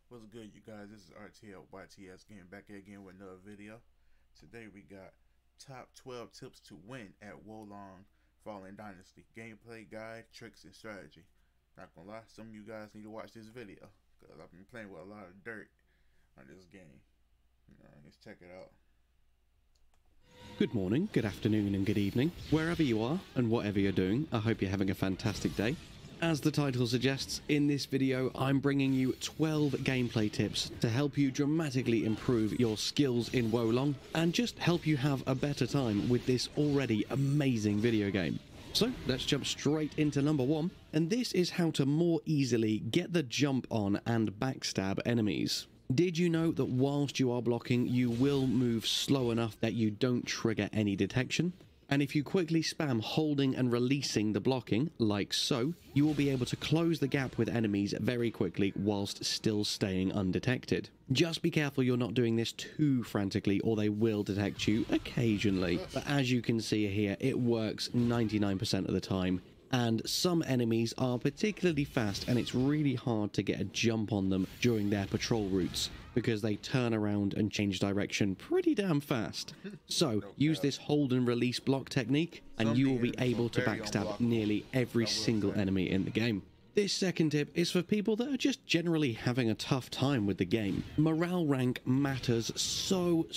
What's good, you guys? This is RT at YTSGaming back again with another video. Today we got top 12 tips to win at Wolong Fallen Dynasty. Gameplay guide, tricks, and strategy. Not gonna lie, some of you guys need to watch this video because I've been playing with a lot of dirt on this game. Let's check it out. Good morning, good afternoon, and good evening. Wherever you are and whatever you're doing, I hope you're having a fantastic day. As the title suggests, in this video I'm bringing you 12 gameplay tips to help you dramatically improve your skills in Wolong and just help you have a better time with this already amazing video game. So let's jump straight into number 1, and this is how to more easily get the jump on and backstab enemies. Did you know that whilst you are blocking, you will move slow enough that you don't trigger any detection? And if you quickly spam holding and releasing the blocking, like so, you will be able to close the gap with enemies very quickly whilst still staying undetected. Just be careful you're not doing this too frantically or they will detect you occasionally. But as you can see here, it works 99% of the time. And some enemies are particularly fast and it's really hard to get a jump on them during their patrol routes because they turn around and change direction pretty damn fast. So use this hold and release block technique and you will be able to backstab nearly every single enemy in the game. This second tip is for people that are just generally having a tough time with the game. Morale rank matters so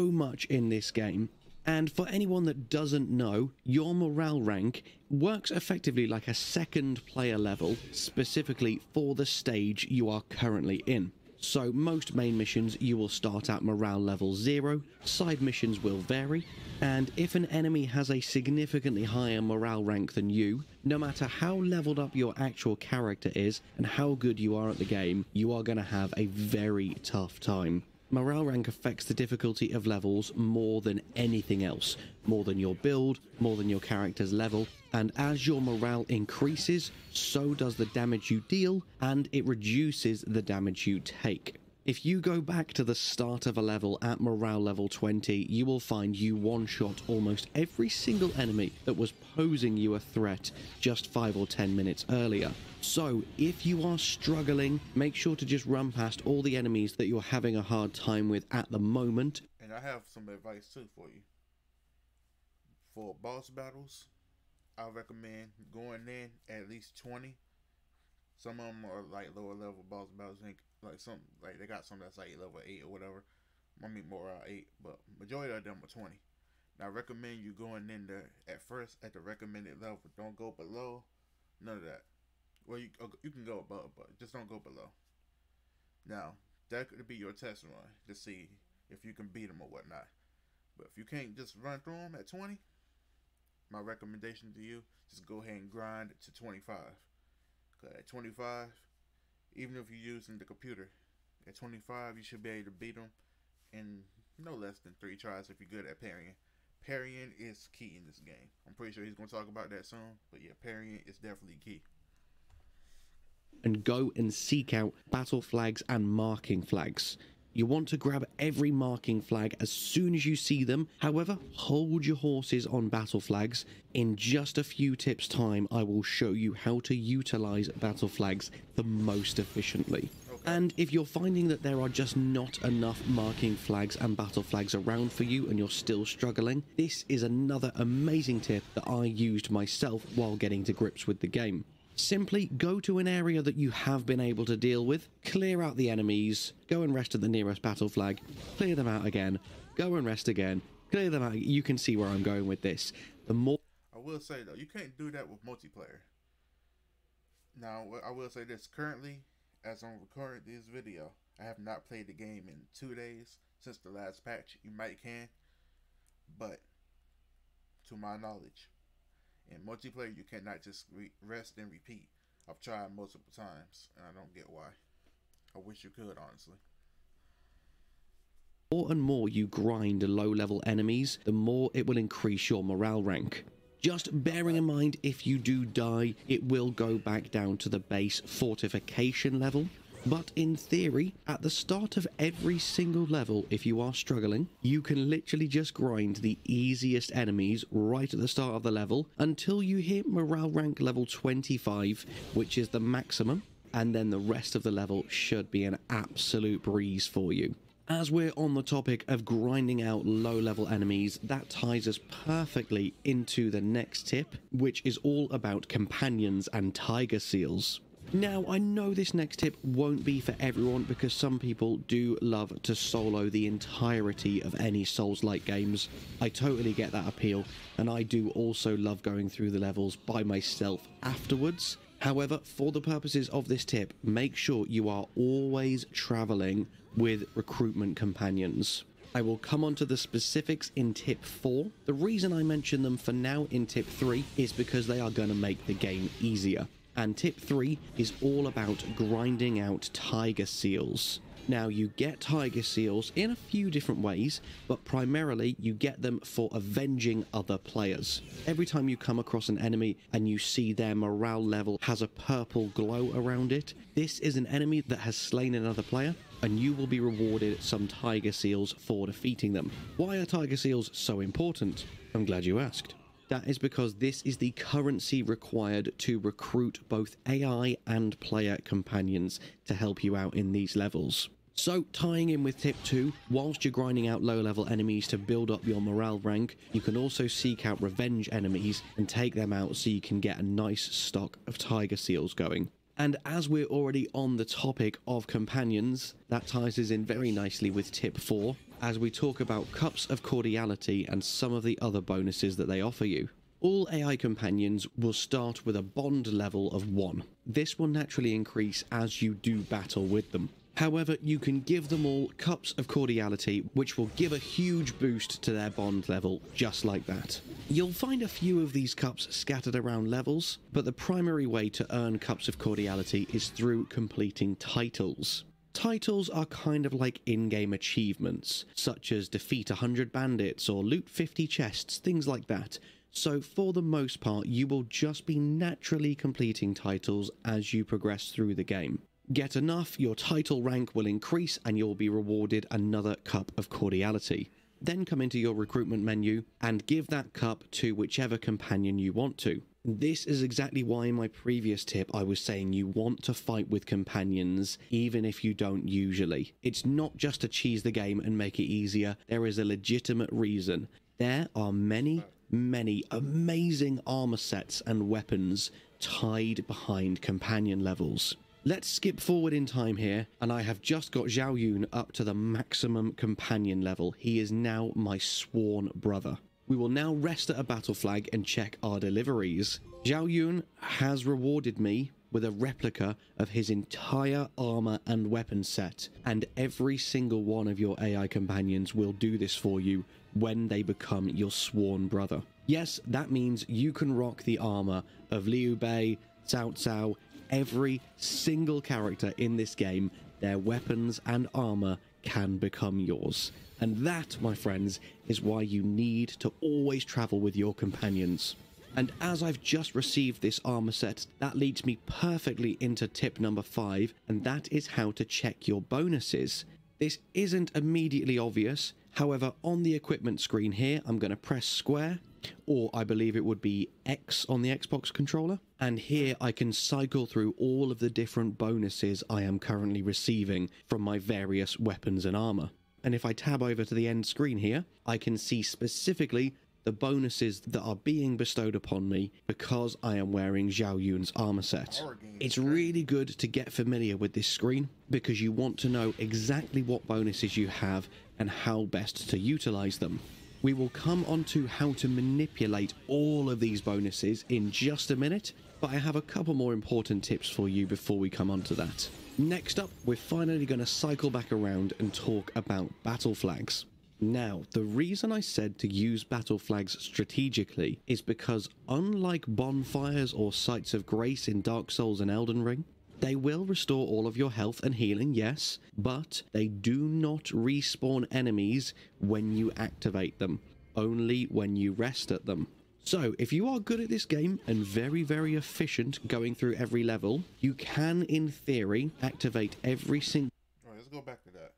much in this game. And for anyone that doesn't know, your morale rank works effectively like a second player level, specifically for the stage you are currently in. So most main missions you will start at morale level 0, side missions will vary, and if an enemy has a significantly higher morale rank than you, no matter how leveled up your actual character is and how good you are at the game, you are going to have a very tough time. Morale rank affects the difficulty of levels more than anything else, more than your build, more than your character's level, and as your morale increases, so does the damage you deal, and it reduces the damage you take. If you go back to the start of a level at morale level 20, you will find you one-shot almost every single enemy that was posing you a threat just 5 or 10 minutes earlier. So, if you are struggling, make sure to just run past all the enemies that you're having a hard time with at the moment. And I have some advice too for you. For boss battles, I recommend going in at least 20. Some of them are like lower level boss battles, like some like they got some that's like level 8 or whatever. I mean more 8, but majority of them are 20. Now I recommend you going in there at first at the recommended level. Don't go below, none of that. Well, you can go above, but just don't go below. Now that could be your test run to see if you can beat them or whatnot. But if you can't just run through them at 20, my recommendation to you, just go ahead and grind to 25. Cause at 25, even if you're using the computer, at 25 you should be able to beat them in no less than 3 tries if you're good at parrying. Parrying is key in this game. I'm pretty sure he's going to talk about that soon, but yeah, parrying is definitely key. And go and seek out battle flags and marking flags. You want to grab every marking flag as soon as you see them. However, hold your horses on battle flags. In just a few tips time, I will show you how to utilize battle flags the most efficiently. Okay. And if you're finding that there are just not enough marking flags and battle flags around for you and you're still struggling, this is another amazing tip that I used myself while getting to grips with the game. Simply go to an area that you have been able to deal with, clear out the enemies, go and rest at the nearest battle flag, clear them out again, go and rest again, clear them out. You can see where I'm going with this. The more I will say though, you can't do that with multiplayer. Now I will say this, currently as I'm recording this video, I have not played the game in 2 days since the last patch. You might can, but to my knowledge, in multiplayer, you cannot just rest and repeat. I've tried multiple times, and I don't get why. I wish you could, honestly. The more and more you grind low-level enemies, the more it will increase your morale rank. Just bearing in mind, if you do die, it will go back down to the base fortification level. But in theory, at the start of every single level, if you are struggling, you can literally just grind the easiest enemies right at the start of the level until you hit morale rank level 25, which is the maximum. and then the rest of the level should be an absolute breeze for you. As we're on the topic of grinding out low-level enemies, that ties us perfectly into the next tip, which is all about companions and tiger seals. Now, I know this next tip won't be for everyone because some people do love to solo the entirety of any Souls-like games. I totally get that appeal, and I do also love going through the levels by myself afterwards. However, for the purposes of this tip, make sure you are always traveling with recruitment companions. I will come on to the specifics in tip 4. The reason I mention them for now in tip 3 is because they are going to make the game easier. And tip 3 is all about grinding out tiger seals. Now, you get tiger seals in a few different ways, but primarily you get them for avenging other players. Every time you come across an enemy and you see their morale level has a purple glow around it, this is an enemy that has slain another player, and you will be rewarded some tiger seals for defeating them. Why are tiger seals so important? I'm glad you asked. That is because this is the currency required to recruit both AI and player companions to help you out in these levels. So, tying in with tip 2, whilst you're grinding out low-level enemies to build up your morale rank, you can also seek out revenge enemies and take them out so you can get a nice stock of tiger seals going. And as we're already on the topic of companions, that ties us in very nicely with tip 4, as we talk about Cups of Cordiality and some of the other bonuses that they offer you. All AI companions will start with a bond level of 1. This will naturally increase as you do battle with them. However, you can give them all Cups of Cordiality, which will give a huge boost to their bond level, just like that. You'll find a few of these cups scattered around levels, but the primary way to earn Cups of Cordiality is through completing titles. Titles are kind of like in-game achievements, such as defeat 100 bandits or loot 50 chests, things like that. So for the most part, you will just be naturally completing titles as you progress through the game. Get enough, your title rank will increase and you'll be rewarded another Cup of Cordiality. Then come into your recruitment menu and give that cup to whichever companion you want to. This is exactly why in my previous tip I was saying you want to fight with companions even if you don't usually. It's not just to cheese the game and make it easier, there is a legitimate reason. There are many amazing armor sets and weapons tied behind companion levels. Let's skip forward in time here, and I have just got Zhao Yun up to the maximum companion level. He is now my sworn brother. We will now rest at a battle flag and check our deliveries. Zhao Yun has rewarded me with a replica of his entire armor and weapon set, and every single one of your AI companions will do this for you when they become your sworn brother. Yes, that means you can rock the armor of Liu Bei, Cao Cao, every single character in this game. Their weapons and armor can become yours. And that, my friends, is why you need to always travel with your companions. And as I've just received this armor set, that leads me perfectly into tip number 5, and that is how to check your bonuses. This isn't immediately obvious, however, on the equipment screen here, I'm going to press square, or I believe it would be X on the Xbox controller. And here I can cycle through all of the different bonuses I am currently receiving from my various weapons and armor. And if I tab over to the end screen here, I can see specifically the bonuses that are being bestowed upon me because I am wearing Zhao Yun's armor set. It's really good to get familiar with this screen because you want to know exactly what bonuses you have and how best to utilize them. We will come on to how to manipulate all of these bonuses in just a minute, but I have a couple more important tips for you before we come on to that. Next up, we're finally going to cycle back around and talk about battle flags. Now, the reason I said to use battle flags strategically is because unlike bonfires or sites of grace in Dark Souls and Elden Ring, they will restore all of your health and healing, yes, but they do not respawn enemies when you activate them, only when you rest at them. So, if you are good at this game and very efficient going through every level, you can, in theory, activate every single let's go back to that.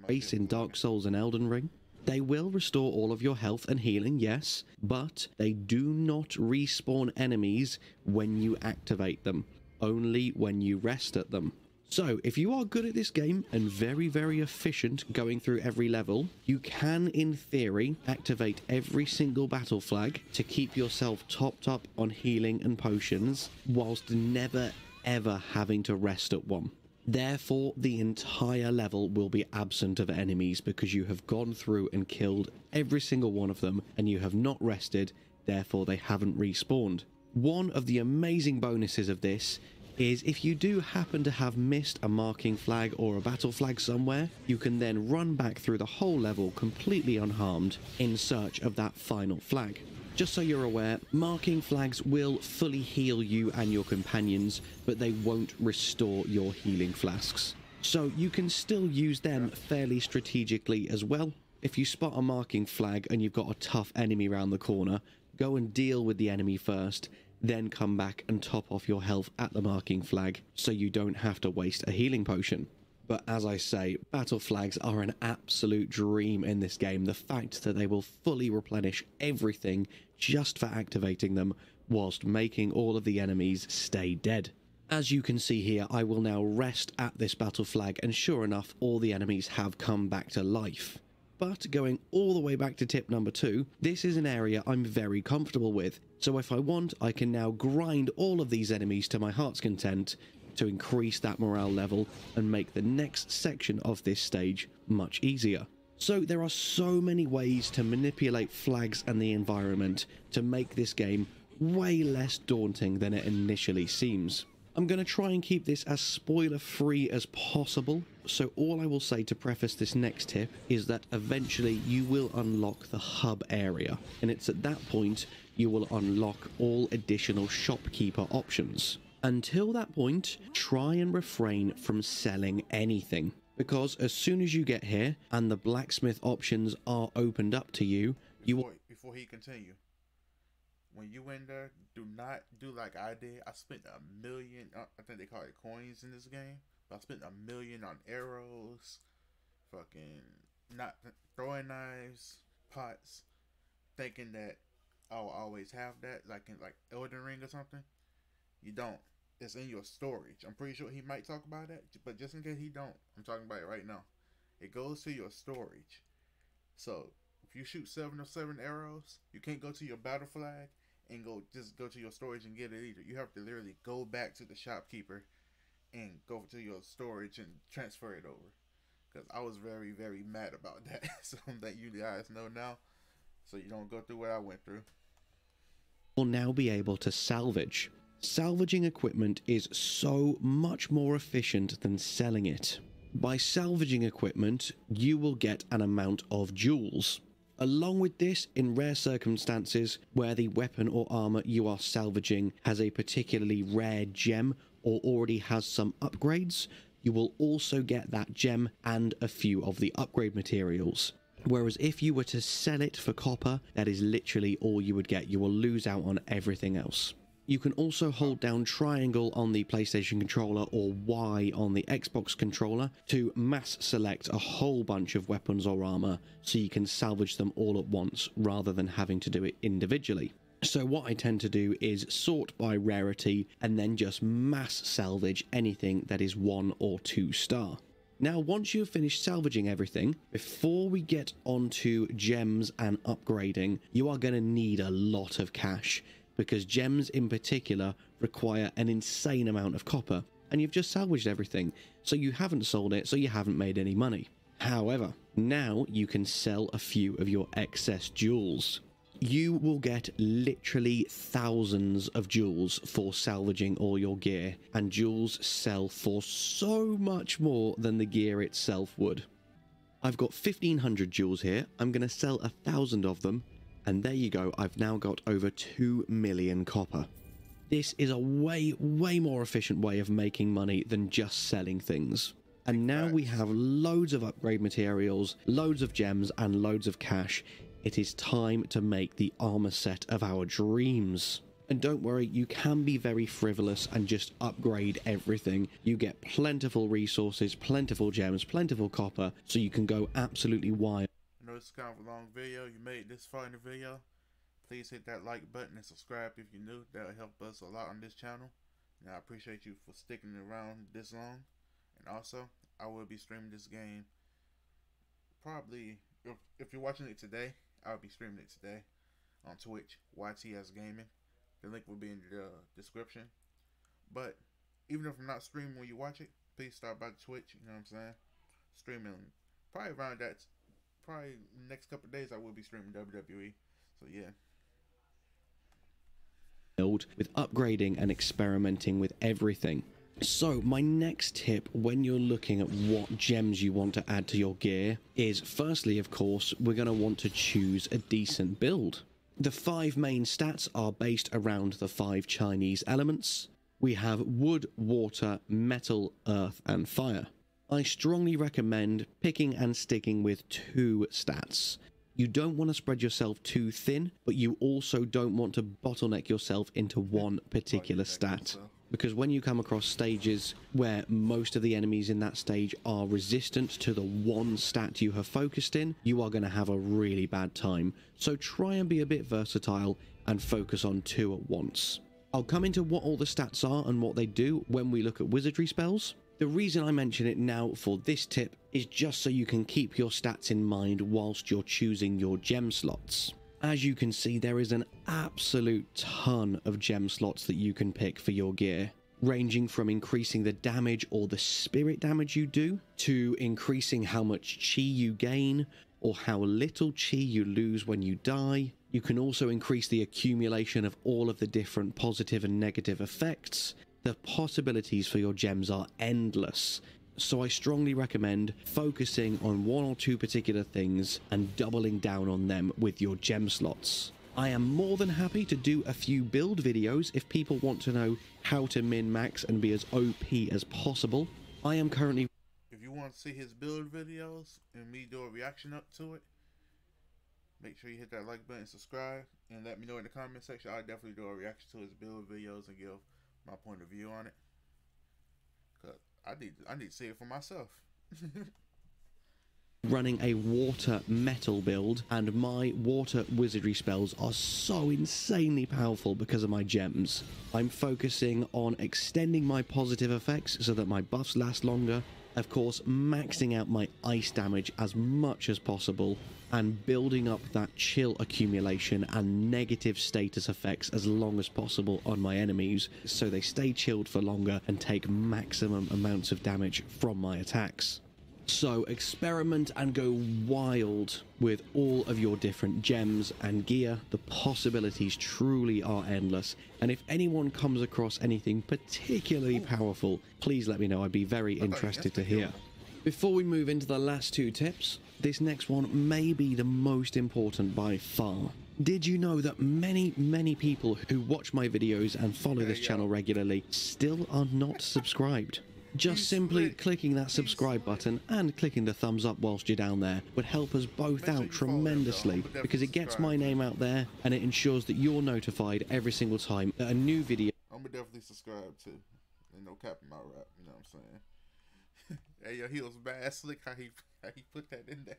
Grace in Dark Souls and Elden Ring. They will restore all of your health and healing, yes, but they do not respawn enemies when you activate them, only when you rest at them. So if you are good at this game and very efficient going through every level, you can in theory activate every single battle flag to keep yourself topped up on healing and potions whilst never ever having to rest at one. Therefore, the entire level will be absent of enemies because you have gone through and killed every single one of them and you have not rested, therefore they haven't respawned. One of the amazing bonuses of this is if you do happen to have missed a marking flag or a battle flag somewhere, you can then run back through the whole level completely unharmed in search of that final flag. Just so you're aware, marking flags will fully heal you and your companions, but they won't restore your healing flasks. So you can still use them fairly strategically as well. If you spot a marking flag and you've got a tough enemy around the corner, go and deal with the enemy first, then come back and top off your health at the marking flag so you don't have to waste a healing potion. But as I say, battle flags are an absolute dream in this game. The fact that they will fully replenish everything just for activating them whilst making all of the enemies stay dead. As you can see here, I will now rest at this battle flag and sure enough, all the enemies have come back to life. But going all the way back to tip number 2, this is an area I'm very comfortable with. So if I want, I can now grind all of these enemies to my heart's content to increase that morale level and make the next section of this stage much easier. So there are so many ways to manipulate flags and the environment to make this game way less daunting than it initially seems. I'm going to try and keep this as spoiler-free as possible, so all I will say to preface this next tip is that eventually you will unlock the hub area, and it's at that point you will unlock all additional shopkeeper options. Until that point, try and refrain from selling anything, because as soon as you get here and the blacksmith options are opened up to you, Before he continue, when you in there, do not do like I did. I spent $1 million, I think they call it coins in this game, but I spent $1 million on arrows, fucking not throwing knives, pots, thinking that I'll always have that, like in like Elden Ring or something. You don't. It's in your storage. I'm pretty sure he might talk about that, but just in case he don't, I'm talking about it right now. It goes to your storage. So if you shoot 7 of 7 arrows, you can't go to your battle flag and just go to your storage and get it either. You have to literally go back to the shopkeeper and go to your storage and transfer it over. Because I was very mad about that. So that you guys know now, so you don't go through what I went through. Will now be able to salvage. Salvaging equipment is so much more efficient than selling it. By salvaging equipment, you will get an amount of jewels. Along with this, in rare circumstances where the weapon or armor you are salvaging has a particularly rare gem or already has some upgrades, you will also get that gem and a few of the upgrade materials. Whereas if you were to sell it for copper, that is literally all you would get. You will lose out on everything else. You can also hold down triangle on the PlayStation controller or Y on the Xbox controller to mass select a whole bunch of weapons or armor so you can salvage them all at once rather than having to do it individually. So what I tend to do is sort by rarity and then just mass salvage anything that is 1 or 2 star. Now, once you've finished salvaging everything, before we get onto gems and upgrading, you are going to need a lot of cash, because gems in particular require an insane amount of copper, and you've just salvaged everything, so you haven't sold it, so you haven't made any money. However, now you can sell a few of your excess jewels. You will get literally thousands of jewels for salvaging all your gear, and jewels sell for so much more than the gear itself would. I've got 1,500 jewels here. I'm going to sell 1,000 of them, and there you go. I've now got over 2 million copper. This is a way more efficient way of making money than just selling things. And now we have loads of upgrade materials, loads of gems, and loads of cash. It is time to make the armor set of our dreams. And don't worry, you can be very frivolous and just upgrade everything. You get plentiful resources, plentiful gems, plentiful copper, so you can go absolutely wild. I know it's kind of a long video. You made it this far in the video. Please hit that like button and subscribe if you're new. That'll help us a lot on this channel. And I appreciate you for sticking around this long. And also, I will be streaming this game probably, if you're watching it today, I'll be streaming it today on Twitch, YTSGaming. The link will be in the description. But even if I'm not streaming when you watch it, please stop by Twitch, you know what I'm saying? Streaming probably around that, probably next couple of days I will be streaming WWE. So yeah. With upgrading and experimenting with everything. So my next tip when you're looking at what gems you want to add to your gear is, firstly, of course, we're going to want to choose a decent build. The 5 main stats are based around the 5 Chinese elements. We have wood, water, metal, earth, and fire. I strongly recommend picking and sticking with 2 stats. You don't want to spread yourself too thin, but you also don't want to bottleneck yourself into one particular stat. Because when you come across stages where most of the enemies in that stage are resistant to the one stat you have focused in, you are going to have a really bad time. So try and be a bit versatile and focus on 2 at once. I'll come into what all the stats are and what they do when we look at wizardry spells. The reason I mention it now for this tip is just so you can keep your stats in mind whilst you're choosing your gem slots. As you can see, there is an absolute ton of gem slots that you can pick for your gear, ranging from increasing the damage or the spirit damage you do, to increasing how much chi you gain, or how little chi you lose when you die. You can also increase the accumulation of all of the different positive and negative effects. The possibilities for your gems are endless. So I strongly recommend focusing on 1 or 2 particular things and doubling down on them with your gem slots. I am more than happy to do a few build videos if people want to know how to min-max and be as OP as possible. I am currently... If you want to see his build videos and me do a reaction up to it, make sure you hit that like button, subscribe, and let me know in the comment section. I'll definitely do a reaction to his build videos and give my point of view on it. Cause I need to see it for myself. Running a water metal build, and my water wizardry spells are so insanely powerful because of my gems. I'm focusing on extending my positive effects so that my buffs last longer, of course maxing out my ice damage as much as possible, and building up that chill accumulation and negative status effects as long as possible on my enemies so they stay chilled for longer and take maximum amounts of damage from my attacks. So experiment and go wild with all of your different gems and gear. The possibilities truly are endless, and if anyone comes across anything particularly powerful, please let me know. I'd be very interested to hear. Before we move into the last 2 tips, this next one may be the most important by far. Did you know that many people who watch my videos and follow this channel regularly still are not subscribed? Just simply clicking that subscribe button and clicking the thumbs up whilst you're down there would help us both out tremendously, because it gets my name out there and it ensures that you're notified every single time that a new video... I'm gonna definitely subscribe too. Ain't no cap in my rap, you know what I'm saying? Hey, yo, he was bad slick how he put that in there.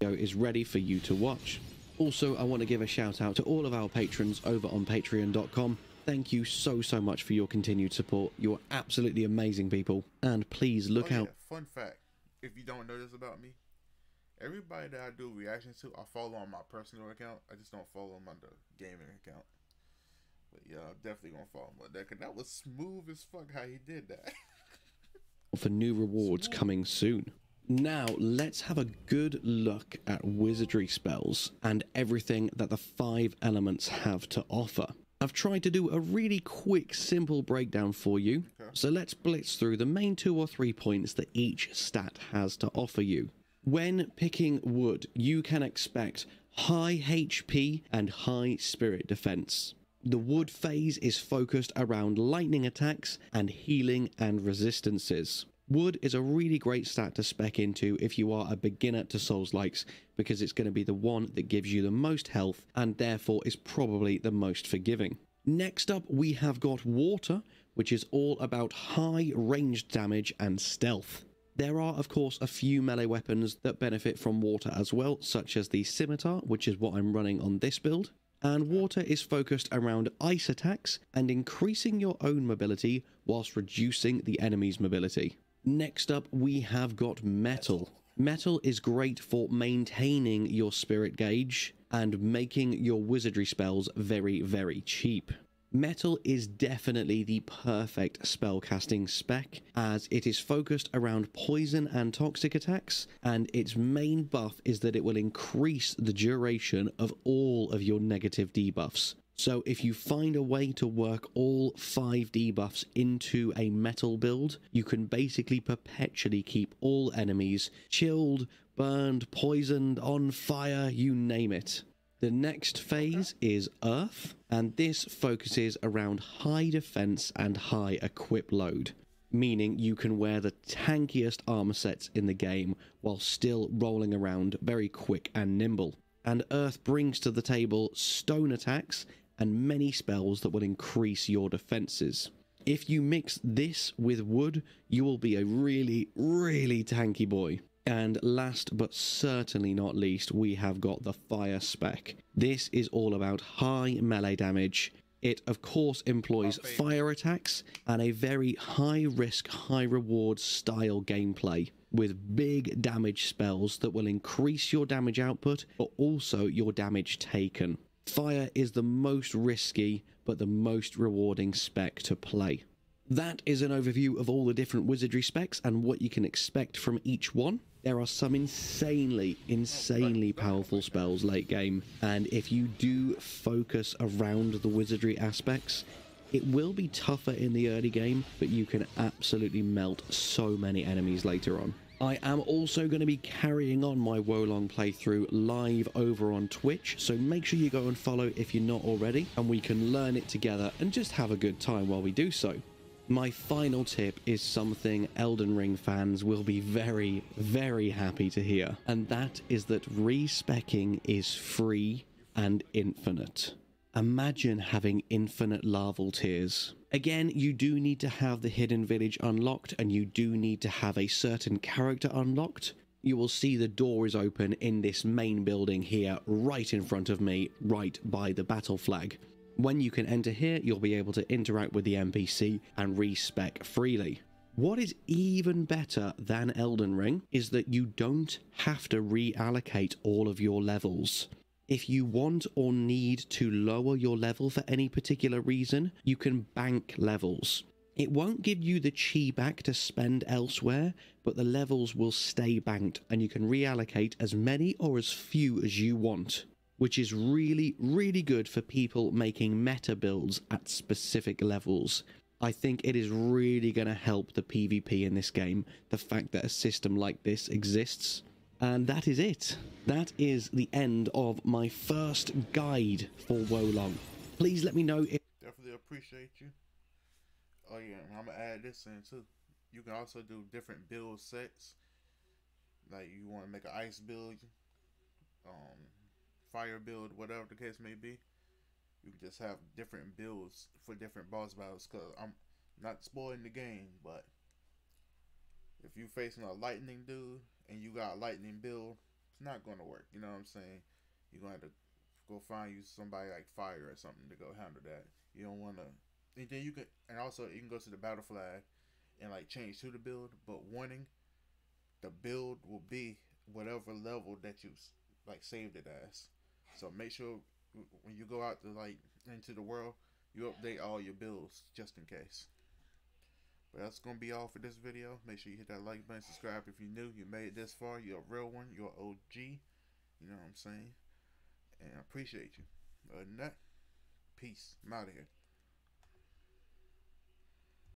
is ready for you to watch. Also, I want to give a shout out to all of our patrons over on patreon.com. Thank you so much for your continued support. You're absolutely amazing people, and please look out. Fun fact, if you don't know this about me, everybody that I do reactions to, I follow on my personal account. I just don't follow them on the gaming account. But yeah, I'm definitely gonna follow him on that, because that was smooth as fuck how he did that. For new rewards coming soon. Now let's have a good look at wizardry spells and everything that the 5 elements have to offer. I've tried to do a really quick, simple breakdown for you, so let's blitz through the main 2 or 3 points that each stat has to offer you. When picking wood, you can expect high HP and high spirit defense. The wood phase is focused around lightning attacks and healing and resistances. Wood is a really great stat to spec into if you are a beginner to Souls-likes, because it's going to be the one that gives you the most health and therefore is probably the most forgiving. Next up, we have got water, which is all about high ranged damage and stealth. There are, of course, a few melee weapons that benefit from water as well, such as the scimitar, which is what I'm running on this build. and water is focused around ice attacks and increasing your own mobility whilst reducing the enemy's mobility. Next up, we have got metal. Metal is great for maintaining your spirit gauge and making your wizardry spells very, very cheap. Metal is definitely the perfect spellcasting spec, as it is focused around poison and toxic attacks, and its main buff is that it will increase the duration of all of your negative debuffs. So if you find a way to work all 5 debuffs into a metal build, you can basically perpetually keep all enemies chilled, burned, poisoned, on fire, you name it. The next phase is Earth, and this focuses around high defense and high equip load, meaning you can wear the tankiest armor sets in the game while still rolling around very quick and nimble. And Earth brings to the table stone attacks and many spells that will increase your defenses. If you mix this with wood, you will be a really, really tanky boy. And last but certainly not least, we have got the fire spec. This is all about high melee damage. It of course employs fire attacks and a very high risk, high reward style gameplay, with big damage spells that will increase your damage output but also your damage taken. Fire is the most risky but the most rewarding spec to play. That is an overview of all the different wizardry specs and what you can expect from each one. There are some insanely powerful spells late game, and if you do focus around the wizardry aspects, it will be tougher in the early game, but you can absolutely melt so many enemies later on. I am also going to be carrying on my Wolong playthrough live over on Twitch, so make sure you go and follow if you're not already, and we can learn it together and just have a good time while we do so. My final tip is something Elden Ring fans will be very, very happy to hear, and that is that respecking is free and infinite. Imagine having infinite larval tiers. Again, you do need to have the hidden village unlocked, and you do need to have a certain character unlocked. You will see the door is open in this main building here, right in front of me, right by the battle flag. When you can enter here, you'll be able to interact with the NPC and respec freely. What is even better than Elden Ring is that you don't have to reallocate all of your levels. If you want or need to lower your level for any particular reason, you can bank levels. It won't give you the chi back to spend elsewhere, but the levels will stay banked and you can reallocate as many or as few as you want, which is really, really good for people making meta builds at specific levels. I think it is really going to help the PvP in this game, the fact that a system like this exists. And that is it. That is the end of my first guide for Wolong. Please let me know if... Definitely appreciate you. Oh yeah, I'm going to add this in too. You can also do different build sets. Like you want to make an ice build, fire build, whatever the case may be. You can just have different builds for different boss battles, because I'm not spoiling the game, but if you're facing a lightning dude and you got a lightning build, it's not going to work. You know what I'm saying? You're going to have to go find you somebody like fire or something to go handle that. You don't want to. And then you can, and also you can go to the battle flag and like change to the build, but warning, the build will be whatever level that you like saved it as. So make sure when you go out to like into the world, you update all your builds just in case. But that's gonna be all for this video. Make sure you hit that like button, subscribe if you're new. You made it this far, you're a real one, you're an OG. You know what I'm saying? And I appreciate you. Other than that, peace. I'm out of here.